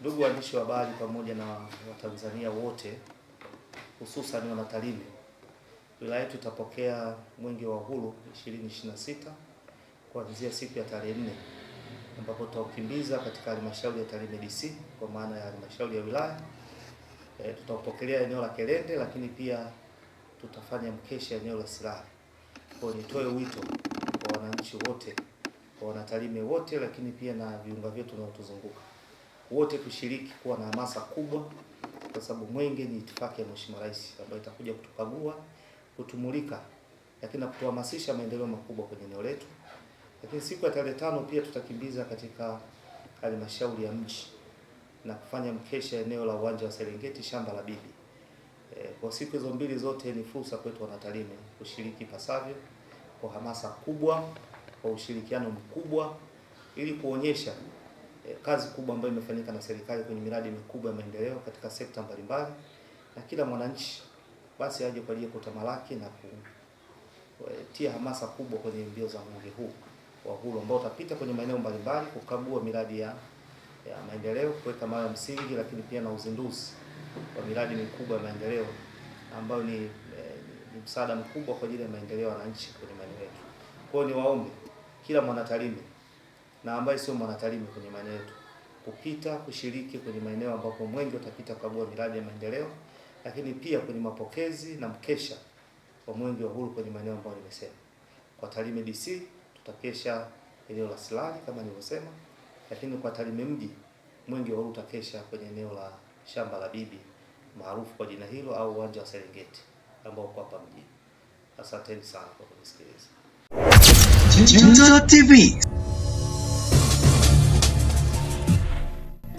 Ndugu waandishi wa habari pamoja na Watanzania wote, hususan wanaTarime, wilaya yetu itapokea Mwenge wa Uhuru 2026 kuanzia siku ya tarehe 4, ambapo tutaukimbiza katika halmashauri ya Tarime DC kwa maana ya halmashauri ya wilaya. Tutaupokelea eneo la Kelende, lakini pia tutafanya mkesha eneo la Silali. Kwa nitoe wito kwa wananchi wote, kwa wanaTarime wote, lakini pia na viunga vyetu vinavyotuzunguka wote kushiriki, kuwa na hamasa kubwa, kwa sababu Mwenge ni itifaki ya Mheshimiwa Rais ambayo itakuja kutupagua, kutumulika, lakini na kutuhamasisha maendeleo makubwa kwenye eneo letu. Lakini siku ya tarehe 5 pia tutakimbiza katika halmashauri ya mji na kufanya mkesha eneo la uwanja wa Serengeti, shamba la bibi. Kwa siku hizo mbili zote ni fursa kwetu wanaTarime kushiriki pasavyo kwa hamasa kubwa, kwa ushirikiano mkubwa, ili kuonyesha kazi kubwa ambayo imefanyika na serikali kwenye miradi mikubwa ya maendeleo katika sekta mbalimbali, na kila mwananchi basi aje kwa ajili ya kutamalaki na kutia hamasa kubwa kwenye mbio za Mwenge huu wa Uhuru ambao utapita kwenye maeneo mbalimbali kukagua miradi ya maendeleo, kuweka mawe ya msingi, lakini pia na uzinduzi wa miradi mikubwa ya maendeleo ambayo ni msaada mkubwa kwa ajili ya maendeleo ya wananchi kwenye maeneo yetu. Kwa hiyo niwaombe kila mwanaTarime na ambaye sio mwanaTarime kwenye maeneo yetu kupita kushiriki kwenye maeneo ambapo Mwenge utapita kukagua miradi ya maendeleo, lakini pia kwenye mapokezi na mkesha wa Mwenge wa Uhuru kwenye maeneo ambayo nimesema. Kwa Tarime DC tutakesha eneo la Silali kama nilivyosema, lakini kwa Tarime mji Mwenge wa Uhuru utakesha kwenye eneo la shamba la bibi maarufu kwa jina hilo au uwanja wa Serengeti ambao uko hapa mjini. Asanteni sana kwa kunisikiliza. Junto TV,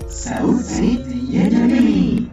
sauti ya jamii.